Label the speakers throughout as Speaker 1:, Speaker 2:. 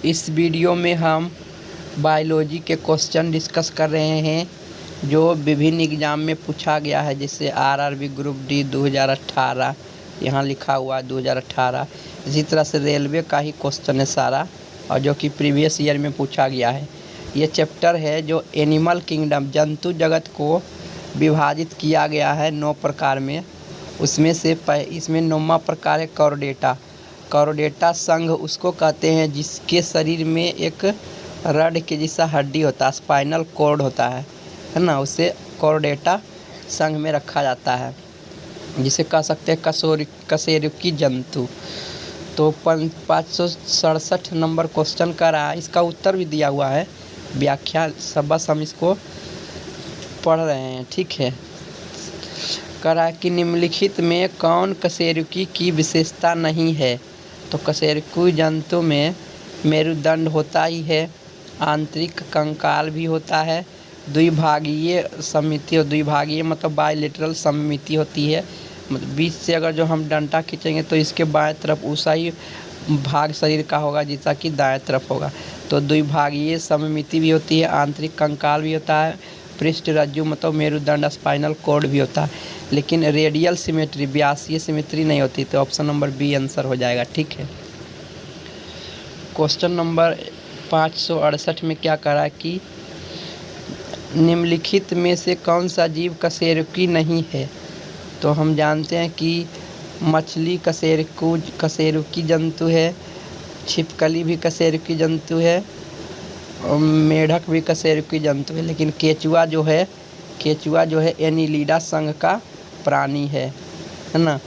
Speaker 1: इस वीडियो में हम बायोलॉजी के क्वेश्चन डिस्कस कर रहे हैं जो विभिन्न एग्ज़ाम में पूछा गया है, जैसे आरआरबी ग्रुप डी 2018 यहाँ लिखा हुआ है 2018। इसी तरह से रेलवे का ही क्वेश्चन है सारा, और जो कि प्रीवियस ईयर में पूछा गया है। ये चैप्टर है जो एनिमल किंगडम, जंतु जगत को विभाजित किया गया है 9 प्रकार में। उसमें से इसमें 9वां प्रकार है कॉर्डेटा। कॉर्डेटा संघ उसको कहते हैं जिसके शरीर में एक रड के जैसा हड्डी होता है, स्पाइनल कॉर्ड होता है ना, उसे कॉर्डेटा संघ में रखा जाता है, जिसे कह सकते हैं कशेरुकी जंतु। तो 567 नंबर क्वेश्चन का रहा है, इसका उत्तर भी दिया हुआ है, व्याख्या सब बस हम इसको पढ़ रहे हैं, ठीक है। कह रहा है कि निम्नलिखित में कौन कशेरुकी की विशेषता नहीं है। तो कशेरुकी जंतु में मेरुदंड होता ही है, आंतरिक कंकाल भी होता है, द्विभागीय समिति, और द्विभागीय मतलब बायलेटरल समिति होती है, मतलब बीच से अगर जो हम डंडा खींचेंगे तो इसके बाएं तरफ उसा ही भाग शरीर का होगा जैसा कि दाएं तरफ होगा। तो द्विभागीय समिति भी होती है, आंतरिक कंकाल भी होता है, पृष्ठ रज्जु मतलब मेरुदंड, स्पाइनल कॉर्ड भी होता है, लेकिन रेडियल सिमेट्री, व्यासीय सिमेट्री नहीं होती। तो ऑप्शन नंबर बी आंसर हो जाएगा, ठीक है। क्वेश्चन नंबर 568 में क्या कह रहा है कि निम्नलिखित में से कौन सा जीव कशेरुकी नहीं है। तो हम जानते हैं कि मछली कशेरुकी जंतु है, छिपकली भी कशेरुकी जंतु है, और मेढक भी कशेरुकी जंतु है, लेकिन केचुआ जो है एनिलिडा संघ का प्राणी है ना।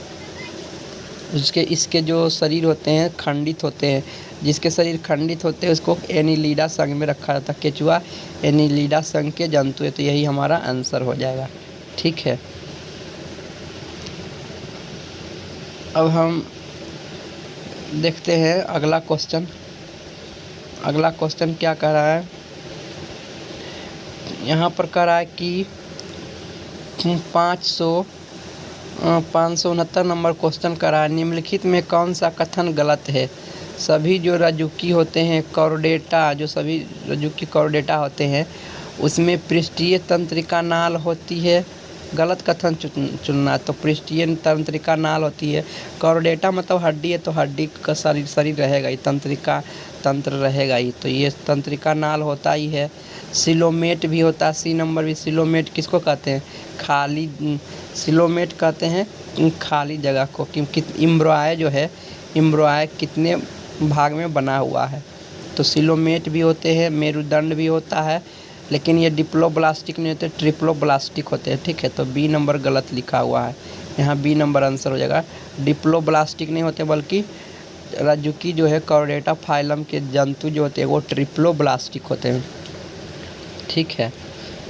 Speaker 1: इसके जो शरीर होते हैं खंडित होते हैं, जिसके शरीर खंडित होते हैं उसको एनिलिडा संघ में रखा जाता है। केचुआ एनिलिडा संघ के जंतु है, तो यही हमारा आंसर हो जाएगा, ठीक है। अब हम देखते हैं अगला क्वेश्चन। अगला क्वेश्चन क्या कह रहा है, यहाँ पर कह रहा है कि 569 नंबर क्वेश्चन कर रहा है, निम्नलिखित में कौन सा कथन गलत है। सभी जो रज्जुकी होते हैं कॉर्डेटा, जो सभी रज्जुकी कॉर्डेटा होते हैं उसमें पृष्ठीय तंत्रिका नाल होती है। गलत कथन चुनना, तो पृष्ठीय तंत्रिका नाल होती है। कॉर्डेटा मतलब हड्डी है, तो हड्डी का शरीर रहेगा ही, तंत्र रहेगा ही, तो ये तंत्रिका नाल होता ही है। सिलोमेट भी होता है, सी नंबर भी। सिलोमेट किसको कहते हैं, सिलोमेट कहते हैं खाली जगह को, क्योंकि एम्ब्रॉय जो है, एम्ब्रॉय कितने भाग में बना हुआ है। तो सिलोमेट भी होते हैं, मेरुदंड भी होता है, लेकिन ये डिप्लोब्लास्टिक नहीं होते, ट्रिप्लोब्लास्टिक होते हैं, ठीक है। तो बी नंबर गलत लिखा हुआ है, यहाँ बी नंबर आंसर हो जाएगा। डिप्लोब्लास्टिक नहीं होते, बल्कि रज्जुकी जो है कॉर्डेटा फाइलम के जंतु जो होते हैं वो ट्रिप्लोब्लास्टिक होते हैं, ठीक है।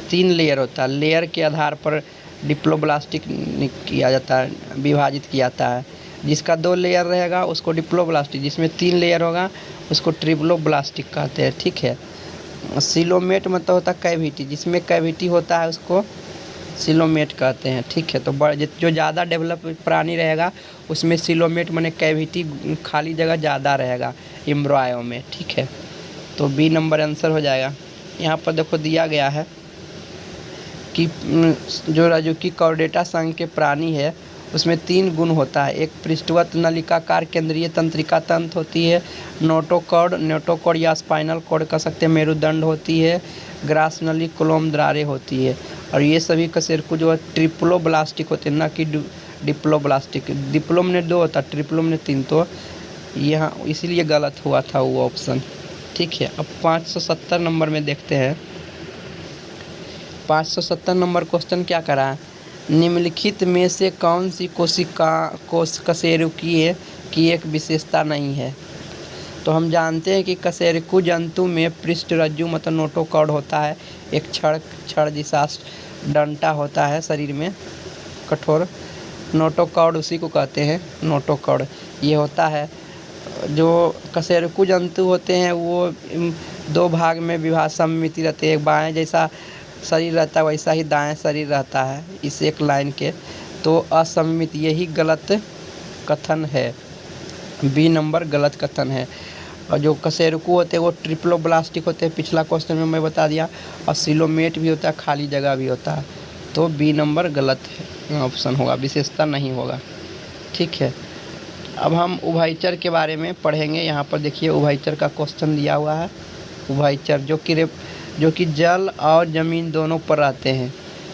Speaker 1: 3 लेयर होता है, लेयर के आधार पर डिप्लोब्लास्टिक किया जाता है, विभाजित किया जाता है। जिसका 2 लेयर रहेगा उसको डिप्लोब्लास्टिक, जिसमें 3 लेयर होगा उसको ट्रिप्लोब्लास्टिक कहते हैं, ठीक है। सिलोमेट मतलब होता है कैविटी, जिसमें कैविटी होता है उसको सिलोमेट कहते हैं, ठीक है। तो जो ज़्यादा डेवलप प्राणी रहेगा उसमें सिलोमेट माने कैविटी, खाली जगह ज़्यादा रहेगा एम्ब्रॉय में, ठीक है। तो बी नंबर आंसर हो जाएगा। यहाँ पर देखो दिया गया है कि जो रज्जुकी कॉर्डेटा संघ के प्राणी है उसमें 3 गुण होता है। एक पृष्ठवत नलिकाकार केंद्रीय तंत्रिका तंत्र होती है, नोटोकॉर्ड या स्पाइनल कॉर्ड कह सकते हैं, मेरुदंड होती है, ग्रास नली, कोलोम द्रारे होती है, और ये सभी कशेरुकी जो है ट्रिप्लोब्लास्टिक होते हैं, ना कि डिप्लोब्लास्टिक। डिप्लो में 2 होता है, ट्रिप्लो में 3, तो यहाँ इसीलिए गलत हुआ था वो ऑप्शन, ठीक है। अब 570 नंबर में देखते हैं। 570 नंबर क्वेश्चन क्या करा है, निम्नलिखित में से कौन सी कशेरुकी की एक विशेषता नहीं है। तो हम जानते हैं कि कशेरुकी जंतु में पृष्ठ रज्जु मतलब नोटोकॉर्ड होता है, एक छड़ जैसा डंटा होता है शरीर में कठोर, नोटोकॉर्ड उसी को कहते हैं, नोटोकॉर्ड ये होता है। जो कशेरुकी जंतु होते हैं वो 2 भाग में विभाजित समिति रहती है, एक बाएं जैसा शरीर रहता है वैसा ही दाएं शरीर रहता है इस एक लाइन के, तो असममित, यही गलत कथन है, बी नंबर गलत कथन है। और जो कशेरुकी होते हैं वो ट्रिप्लोब्लास्टिक होते हैं, पिछला क्वेश्चन में मैं बता दिया। और सिलोमेट भी होता है, खाली जगह भी होता है। तो बी नंबर गलत है, ऑप्शन होगा, विशेषता नहीं होगा। ठीक है, अब हम उभयचर के बारे में पढ़ेंगे। यहाँ पर देखिए उभयचर का क्वेश्चन दिया हुआ है। उभयचर जो कि जल और ज़मीन दोनों पर रहते हैं,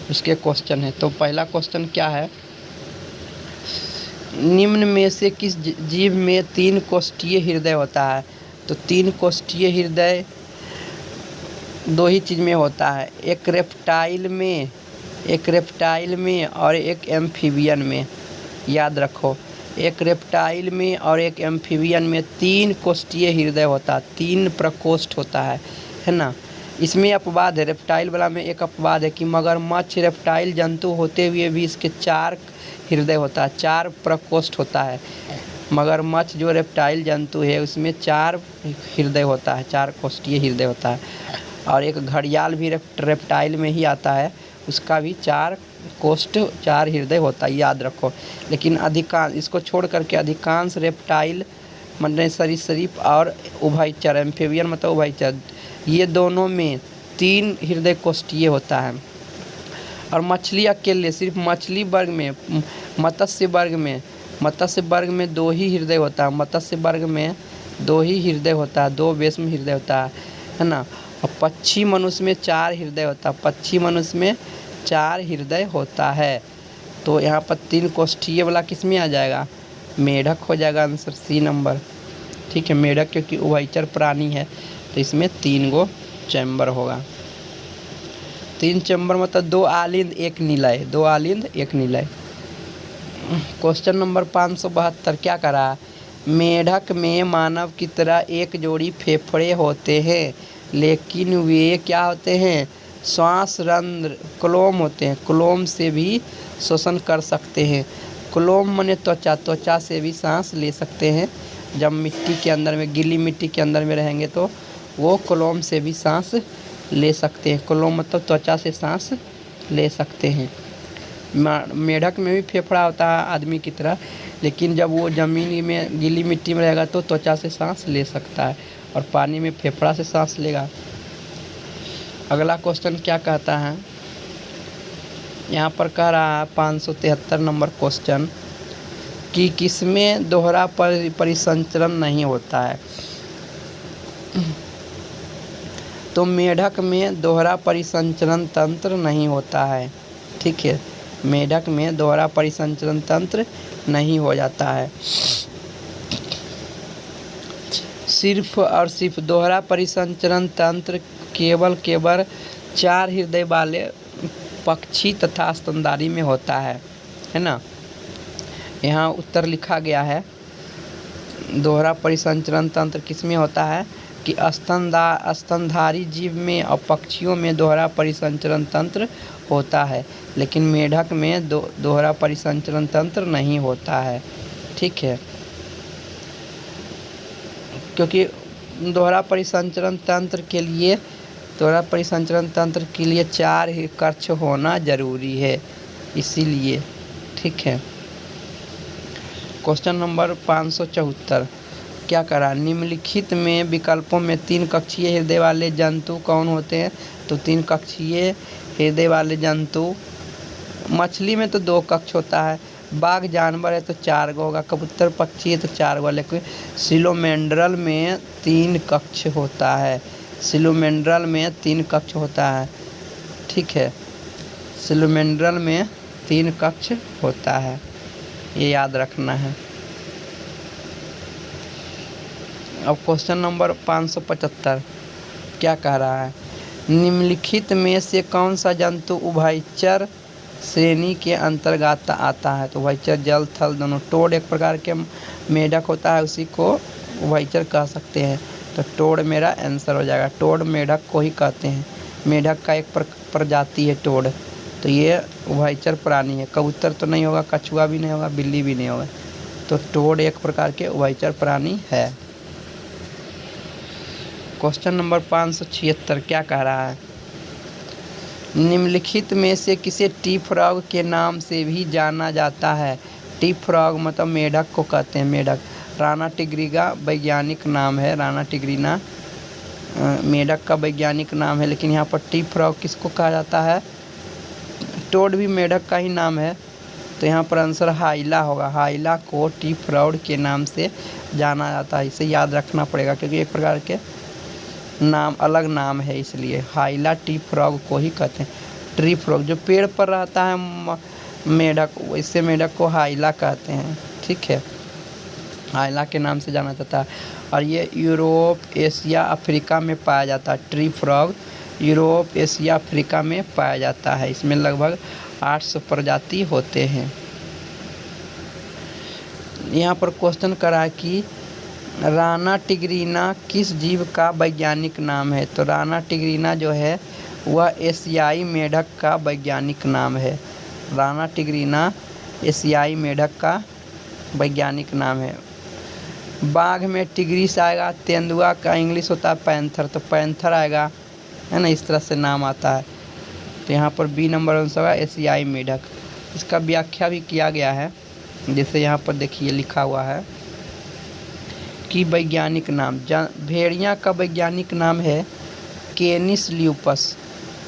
Speaker 1: उसके क्वेश्चन है। तो पहला क्वेश्चन क्या है, निम्न में से किस जीव में 3 कोष्ठीय हृदय होता है? तो 3 कोष्ठीय हृदय 2 ही चीज़ में होता है, एक रेप्टाइल में और एक एम्फीबियन में। याद रखो, एक रेप्टाइल में और एक एम्फीबियन में 3 कोष्ठीय हृदय होता है, 3 प्रकोष्ठ होता है ना। इसमें अपवाद है, रेप्टाइल वाला में एक अपवाद है कि मगरमच्छ रेप्टाइल जंतु होते हुए भी इसके 4 हृदय होता है, 4 प्रकोष्ठ होता है। मगरमच्छ जो रेप्टाइल जंतु है उसमें 4 हृदय होता है, 4 कोष्ठीय हृदय होता है। और एक घड़ियाल भी रेप्टाइल में ही आता है, उसका भी 4 कोष्ठ 4 हृदय होता है, याद रखो। लेकिन अधिकांश, इसको छोड़ करके अधिकांश रेप्टाइल मतलब सरीसृप और उभयचर, एम्फीबियन मतलब उभयचर, ये दोनों में 3 हृदय कोष्ठीय होता है। और मछली अकेले सिर्फ मछली वर्ग में, मत्स्य वर्ग में 2 ही हृदय होता है, मत्स्य वर्ग में 2 ही हृदय होता है, 2 वेश्म हृदय होता है ना। और पक्षी मनुष्य में 4 हृदय होता है, पक्षी मनुष्य में 4 हृदय होता है। तो यहाँ पर 3 कोष्ठीय वाला किस में आ जाएगा, मेढक हो जाएगा आंसर, सी नंबर। ठीक है, मेढक क्योंकि उभयचर प्राणी है तो इसमें 3 गो चैम्बर होगा। 3 चैम्बर मतलब 2 आलिंद 1 निलय, 2 आलिंद 1 निलय। क्वेश्चन नंबर 572 क्या करा, मेढक में मानव की तरह एक जोड़ी फेफड़े होते हैं, लेकिन वे क्या होते हैं, श्वास रंध्र क्लोम होते हैं, क्लोम से भी श्वसन कर सकते हैं। क्लोम माने त्वचा से भी सांस ले सकते हैं। जब मिट्टी के अंदर में, गीली मिट्टी के अंदर में रहेंगे तो वो क्लोम से भी सांस ले सकते हैं। क्लोम मतलब त्वचा से सांस ले सकते हैं। मेढक में भी फेफड़ा होता है आदमी की तरह, लेकिन जब वो ज़मीन में गीली मिट्टी में रहेगा तो त्वचा से सांस ले सकता है, और पानी में फेफड़ा से सांस लेगा। अगला क्वेश्चन क्या कहता है, यहाँ पर कह रहा है 573 नंबर क्वेश्चन कि किसमें दोहरा परिसंचरण नहीं होता है? तो मेढक में दोहरा परिसंचरण तंत्र नहीं होता है। ठीक है, मेढक में दोहरा परिसंचरण तंत्र नहीं हो जाता है। सिर्फ और सिर्फ दोहरा परिसंचरण तंत्र केवल 4 हृदय वाले पक्षी तथा स्तनधारी में होता है ना। यहाँ उत्तर लिखा गया है, दोहरा परिसंचरण तंत्र किसमें होता है कि स्तनधारी जीव में और पक्षियों में दोहरा परिसंचरण तंत्र होता है, लेकिन मेढक में दोहरा परिसंचरण तंत्र नहीं होता है। ठीक है, क्योंकि दोहरा परिसंचरण तंत्र के लिए 4 ही कक्ष होना जरूरी है, इसीलिए। ठीक है, क्वेश्चन नंबर 574 क्या करा, निम्नलिखित में विकल्पों में 3 कक्षीय हृदय वाले जंतु कौन होते हैं? तो 3 कक्षीय हृदय वाले जंतु, मछली में तो 2 कक्ष होता है, बाघ जानवर है तो 4 गो होगा, कबूतर पक्षी है तो 4 गो, लेकिन सिलोमेंड्रल में 3 कक्ष होता है, सिलोमेंड्रल में 3 कक्ष होता है। ठीक है, सिलोमेंड्रल में 3 कक्ष होता है, ये याद रखना है। अब क्वेश्चन नंबर 575 क्या कह रहा है, निम्नलिखित में से कौन सा जंतु उभयचर श्रेणी के अंतर्गत आता है? तो उभयचर जल थल दोनों। टोड एक प्रकार के मेढक होता है, उसी को उभयचर कह सकते हैं, तो टोड मेरा आंसर हो जाएगा। टोड मेढक को ही कहते हैं, मेढक का एक प्रजाति है टोड, तो ये उभयचर प्राणी है। कबूतर तो नहीं होगा, कछुआ भी नहीं होगा, बिल्ली भी नहीं होगा, तो टोड एक प्रकार के उभयचर प्राणी है। क्वेश्चन नंबर 576 क्या कह रहा है, निम्नलिखित में से किसे टी फ्रॉग के नाम से भी जाना जाता है? टी फ्रॉग मतलब मेढक को कहते हैं, मेढक। राना टिग्रिना वैज्ञानिक नाम है, राना टिग्रिना मेढक का वैज्ञानिक नाम है। लेकिन यहाँ पर टी फ्रॉग किसको कहा जाता है? टोड भी मेढक का ही नाम है, तो यहाँ पर आंसर हाइला होगा। हाइला को टी फ्रॉग के नाम से जाना जाता है, इसे याद रखना पड़ेगा क्योंकि एक प्रकार के नाम अलग नाम है, इसलिए हाइला टी फ्रॉग को ही कहते हैं। ट्री फ्रॉग जो पेड़ पर रहता है मेढक, इससे मेढक को हाइला कहते हैं, ठीक है, हाइला के नाम से जाना जाता है। और ये यूरोप, एशिया, अफ्रीका में पाया जाता है। Tree frog Europe, Asia, Africa में पाया जाता है। इसमें लगभग 800 प्रजाति होते हैं। यहाँ पर क्वेश्चन करा है कि राना टिग्रिना किस जीव का वैज्ञानिक नाम है? तो राना टिग्रिना जो है वह एशियाई मेढक का वैज्ञानिक नाम है। राना टिग्रिना एशियाई मेढक का वैज्ञानिक नाम है। बाघ में टिग्रिस आएगा, तेंदुआ का इंग्लिश होता है पैंथर, तो पैंथर आएगा, है ना, इस तरह से नाम आता है। तो यहाँ पर बी नंबर आंसर होगा एशियाई मेढक। इसका व्याख्या भी किया गया है, जैसे यहाँ पर देखिए लिखा हुआ है कि वैज्ञानिक नाम, भेड़िया का वैज्ञानिक नाम है केनिस ल्यूपस।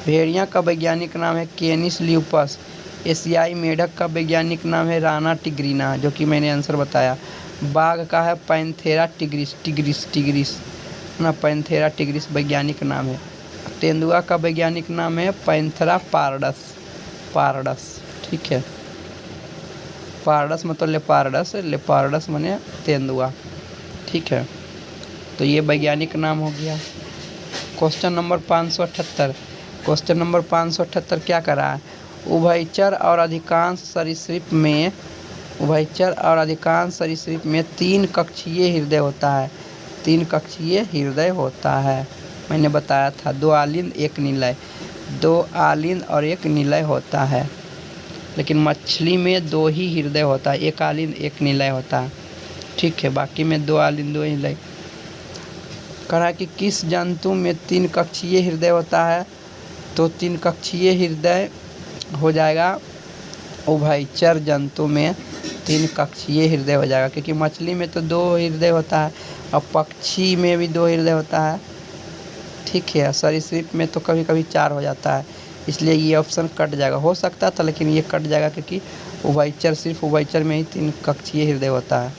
Speaker 1: भेड़िया का वैज्ञानिक नाम है केनिस ल्यूपस। एशियाई मेढक का वैज्ञानिक नाम है राना टिग्रिना, जो कि मैंने आंसर बताया। बाघ का है पैंथेरा टिग्रिस, टिग्रिस ना, पैंथेरा टिग्रिस वैज्ञानिक नाम है। तेंदुआ का वैज्ञानिक नाम है पैंथेरा पारडस, ठीक है, पारडस मतलब लेपार्डस माने तेंदुआ, ठीक है। तो ये वैज्ञानिक नाम हो गया। क्वेश्चन नंबर 578, क्वेश्चन नंबर 578 क्या करा है? उभयचर और अधिकांश सरीसृप में 3 कक्षीय हृदय होता है। 3 कक्षीय हृदय होता है, मैंने बताया था। 2 आलिंद 1 निलय, 2 आलिंद और 1 निलय होता है। लेकिन मछली में 2 ही हृदय होता है, 1 आलिंद 1 निलय होता है, ठीक है, बाकी में 2 आलिंद 2 निलय। कहा कि किस जंतु में 3 कक्षीय हृदय होता है? तो 3 कक्षीय हृदय हो जाएगा उभयचर जंतु में 3 कक्षीय हृदय हो जाएगा, क्योंकि मछली में तो 2 हृदय होता है और पक्षी में भी 2 हृदय होता है, ठीक है। सरीसृप में तो कभी कभी 4 हो जाता है, इसलिए ये ऑप्शन कट जाएगा। हो सकता था लेकिन ये कट जाएगा क्योंकि सिर्फ उभयचर में ही 3 कक्षीय हृदय होता है।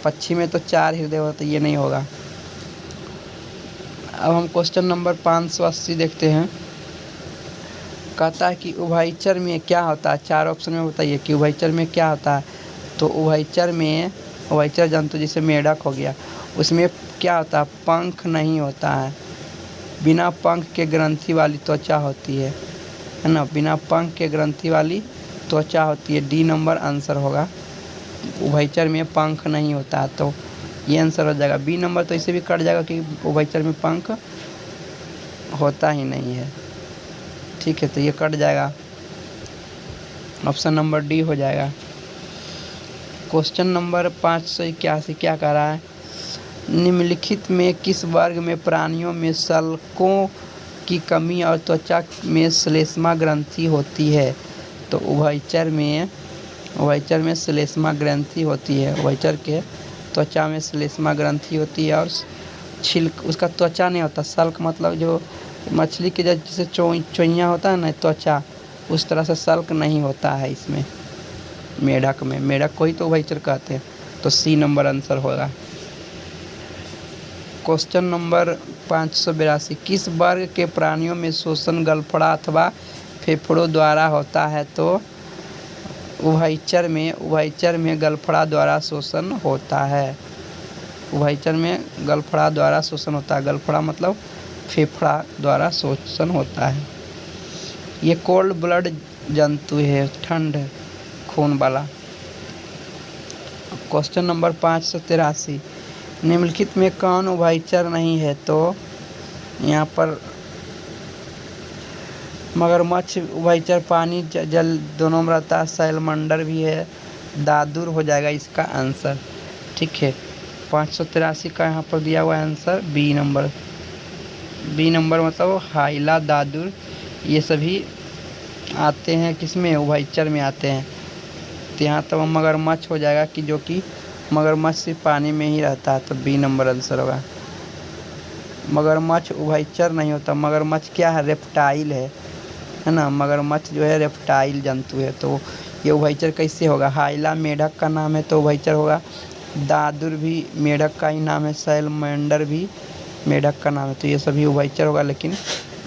Speaker 1: पक्षी में तो 4 हृदय होता है, ये नहीं होगा। अब हम क्वेश्चन नंबर 580 देखते हैं। कहता है कि उभयचर में क्या होता है? 4 ऑप्शन में बताइए कि उभयचर में क्या होता है। तो उभयचर जंतु जैसे मेढक हो गया, उसमें क्या होता है? पंख नहीं होता है, बिना पंख के ग्रंथि वाली त्वचा होती है ना, बिना पंख के ग्रंथि वाली त्वचा होती है। डी नंबर आंसर होगा। उभयचर में पंख नहीं होता है, तो ये आंसर हो जाएगा। बी नंबर तो इसे भी कट जाएगा कि उभयचर में पंख होता ही नहीं है, ठीक है, तो ये कट जाएगा। ऑप्शन नंबर डी हो जाएगा। क्वेश्चन नंबर 581 क्या कह रहा है? निम्नलिखित में किस वर्ग में प्राणियों में सल्कों की कमी और त्वचा में श्लेष्मा ग्रंथि होती है? तो उभयचर में श्लेष्मा ग्रंथि होती है। उभयचर के त्वचा में श्लेष्मा ग्रंथि होती है और छिलक उसका त्वचा नहीं होता। सल्क मतलब जो मछली के जैसे चोइयाँ होता है ना त्वचा, उस तरह से सल्क नहीं होता है इसमें। मेढक को ही तो उभयचर कहते हैं, तो सी नंबर आंसर होगा। क्वेश्चन नंबर 582 किस वर्ग के प्राणियों में श्वसन गलफड़ा अथवा फेफड़ों द्वारा होता है? तो उभयचर में गलफड़ा द्वारा श्वसन होता है। उभयचर में गलफड़ा द्वारा श्वसन होता है। गलफड़ा मतलब फेफड़ा द्वारा श्वसन होता है। ये कोल्ड ब्लड जंतु है, ठंड खून वाला। क्वेश्चन नंबर 583 निम्नलिखित में कौन उभयचर नहीं है? तो यहाँ पर मगरमच्छ उभयचर पानी जल दोनों में रहता है। सैलमंडर भी है। दादुर हो जाएगा इसका आंसर, ठीक है। 583 का यहाँ पर दिया हुआ आंसर बी नंबर मतलब हाइला, दादुर, ये सभी आते हैं किसमें? उभयचर में आते हैं। तो यहाँ तो मगरमच्छ हो जाएगा कि जो कि मगरमच्छ सिर्फ पानी में ही रहता है, तो बी नंबर आंसर होगा। मगरमच्छ उभयचर नहीं होता, मगरमच्छ क्या है, रेप्टाइल है ना। मगरमच्छ जो है रेप्टाइल जंतु है, तो ये उभयचर कैसे होगा। हाइला मेढक का नाम है तो उभयचर होगा। दादुर भी मेढक का ही नाम है, सैलमेंडर भी मेढक का नाम है, तो ये सभी उभयचर होगा, लेकिन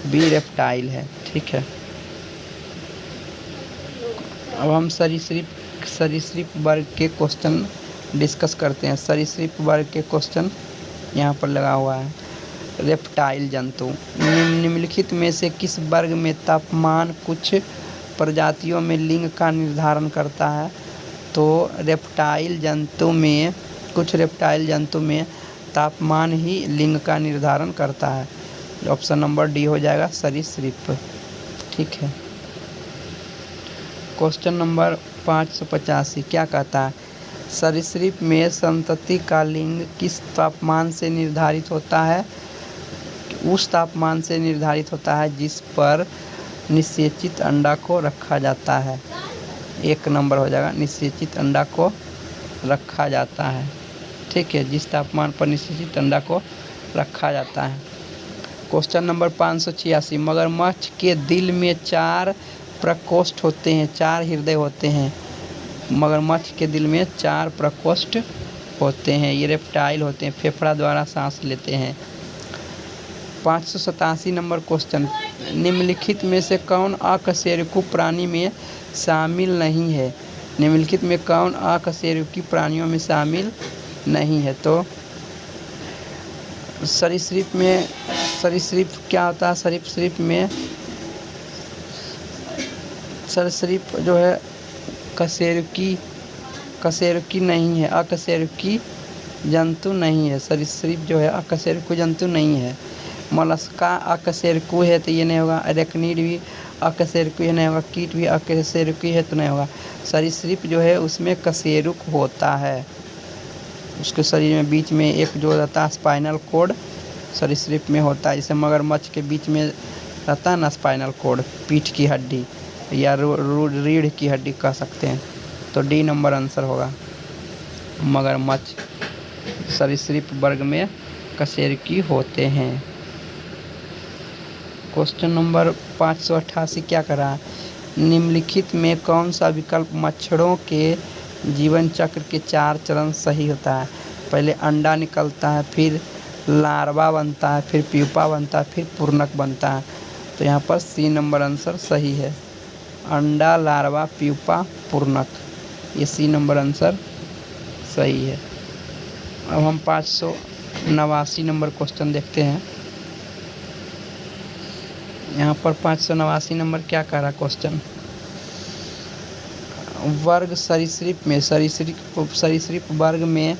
Speaker 1: बी रेप्टाइल है। ठीक है, अब हम सरीसृप वर्ग के क्वेश्चन डिस्कस करते हैं। सरीसृप वर्ग के क्वेश्चन यहाँ पर लगा हुआ है। रेप्टाइल जंतु, निम्नलिखित में से किस वर्ग में तापमान कुछ प्रजातियों में लिंग का निर्धारण करता है। तो रेप्टाइल जंतु में, कुछ रेप्टाइल जंतु में तापमान ही लिंग का निर्धारण करता है। ऑप्शन नंबर डी हो जाएगा सरीसृप। ठीक है, क्वेश्चन नंबर 585 क्या कहता है, सरीसृप में संतति का लिंग किस तापमान से निर्धारित होता है। उस तापमान से निर्धारित होता है जिस पर निषेचित अंडा को रखा जाता है। एक नंबर हो जाएगा, निषेचित अंडा को रखा जाता है। ठीक है, जिस तापमान पर निषेचित अंडा को रखा जाता है। क्वेश्चन नंबर 586, मगरमच्छ के दिल में 4 प्रकोष्ठ होते हैं, 4 हृदय होते हैं। मगरमच्छ के दिल में 4 प्रकोष्ठ होते हैं। ये रेप्टाइल होते हैं, फेफड़ा द्वारा सांस लेते हैं। 587 नंबर क्वेश्चन, निम्नलिखित में से कौन अकशेरुकी प्राणी में शामिल नहीं है। निम्नलिखित में कौन अकशेरुकी प्राणियों में शामिल नहीं है। तो सरीसृप में, सरीसृप क्या होता है, सरीसृप जो है कशेरुकी नहीं है, अकशेरुकी जंतु नहीं है। सरीसृप जो है अकशेरुकी जंतु नहीं है। मोलस्का अकशेरुकी है तो ये नहीं होगा। अरेक्निड भी अकशेरुकी नहीं होगा। कीट भी अकशेरुकी है तो नहीं होगा। सरीसृप जो है उसमें कशेरुक होता है, उसके शरीर में बीच में एक जो रहता है स्पाइनल कोड सरीसृप में होता है। जैसे मगरमच्छ के बीच में रहता है ना स्पाइनल कोड, पीठ की हड्डी या रीढ़ की हड्डी कह सकते हैं। तो डी नंबर आंसर होगा। मगरमच्छ सरीसृप वर्ग में कशेरुकी होते हैं। क्वेश्चन नंबर 588 क्या कर रहा है, निम्नलिखित में कौन सा विकल्प मच्छरों के जीवन चक्र के 4 चरण सही होता है। पहले अंडा निकलता है, फिर लार्वा बनता है, फिर प्यूपा बनता है, फिर पूर्णक बनता है। तो यहाँ पर सी नंबर आंसर सही है। अंडा, लार्वा, प्यूपा, पूर्णक, ये सी नंबर आंसर सही है। अब हम 589 नंबर क्वेश्चन देखते हैं। यहाँ पर 589 नंबर क्या कह रहा क्वेश्चन, वर्ग सरीसृप में, सरीसृप वर्ग में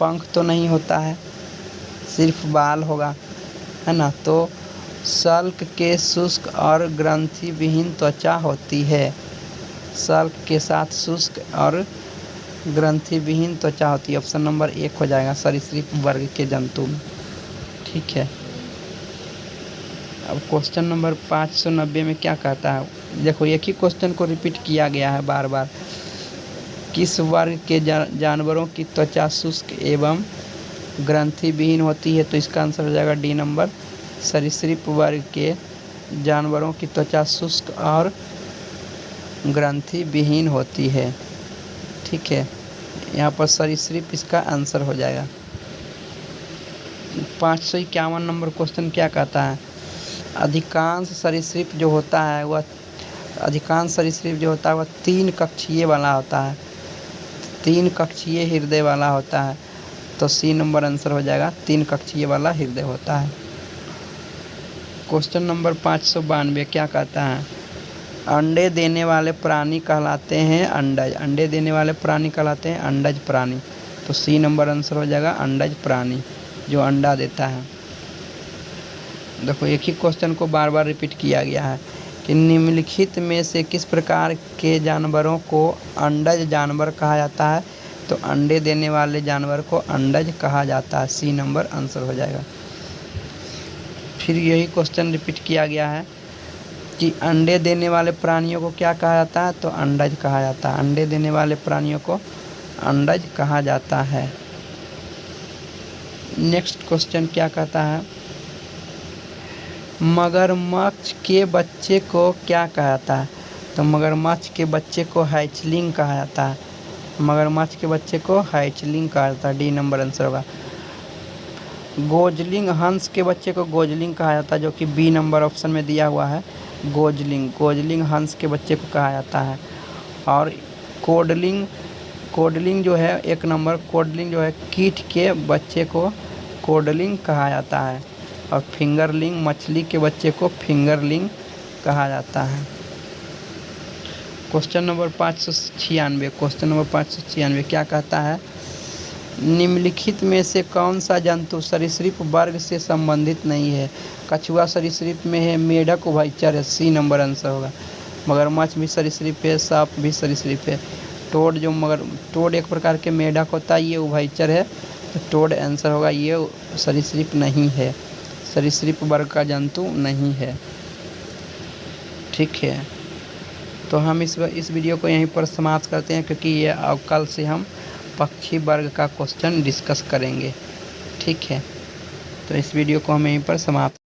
Speaker 1: पंख तो नहीं होता है, सिर्फ बाल होगा, है ना। तो शल्क के शुष्क और ग्रंथि विहीन त्वचा होती है। शल्क के साथ शुष्क और ग्रंथि विहीन त्वचा होती है। ऑप्शन नंबर 1 हो जाएगा सरीसृप वर्ग के जंतु में। ठीक है, अब क्वेश्चन नंबर 590 में क्या कहता है, देखो एक ही क्वेश्चन को रिपीट किया गया है बार बार। किस वर्ग के जानवरों की त्वचा शुष्क एवं ग्रंथि विहीन होती है। तो इसका आंसर हो जाएगा डी नंबर, सरीसृप वर्ग के जानवरों की त्वचा शुष्क और ग्रंथि विहीन होती है। ठीक है, यहाँ पर सरीसृप इसका आंसर हो जाएगा। 551 नंबर क्वेश्चन क्या कहता है, अधिकांश सरीसृप जो होता है वह 3 कक्षीय वाला होता है, 3 कक्षीय हृदय वाला होता है। तो सी नंबर आंसर हो जाएगा, 3 कक्षीय वाला हृदय होता है। क्वेश्चन नंबर 592 क्या कहता है, अंडे देने वाले प्राणी कहलाते हैं अंडज। अंडे देने वाले प्राणी कहलाते हैं अंडज प्राणी। तो सी नंबर आंसर हो जाएगा अंडज प्राणी, जो अंडा देता है। देखो एक ही क्वेश्चन को बार बार रिपीट किया गया है कि निम्नलिखित में से किस प्रकार के जानवरों को अंडज जानवर कहा जाता है। तो अंडे देने वाले जानवर को अंडज कहा जाता है। सी नंबर आंसर हो जाएगा। फिर यही क्वेश्चन रिपीट किया गया है कि अंडे देने वाले प्राणियों को क्या कहा जाता है। तो अंडज कहा जाता है। अंडे देने वाले प्राणियों को अंडज कहा जाता है। नेक्स्ट क्वेश्चन क्या कहता है, मगरमच्छ के बच्चे को क्या कहा जाता है? तो मगरमच्छ के बच्चे को हैचलिंग कहा जाता है। मगरमच्छ के बच्चे को हैचलिंग कहा जाता है। डी नंबर आंसर होगा। गोजलिंग हंस के बच्चे को गोजलिंग कहा जाता है, जो कि बी नंबर ऑप्शन में दिया हुआ है। गोजलिंग हंस के बच्चे को कहा जाता है। और कोडलिंग जो है एक नंबर, कोडलिंग जो है कीट के बच्चे को कोडलिंग कहा जाता है। और फिंगरलिंग मछली के बच्चे को फिंगरलिंग कहा जाता है। क्वेश्चन नंबर 596 क्या कहता है, निम्नलिखित में से कौन सा जंतु सरीसृप वर्ग से संबंधित नहीं है? कछुआ सरीसृप में है, मेढक उभयचर है। सी नंबर आंसर होगा। मगरमच्छ भी सरीसृप है, सांप भी सरीसृप है। टोड एक प्रकार के मेढक होता है, ये उभयचर है, तो टोड आंसर होगा। ये सरीसृप नहीं है, सरीसृप वर्ग का जंतु नहीं है। ठीक है, तो हम इस वीडियो को यहीं पर समाप्त करते हैं, क्योंकि ये कल से हम पक्षी वर्ग का क्वेश्चन डिस्कस करेंगे। ठीक है, तो इस वीडियो को हम यहीं पर समाप्त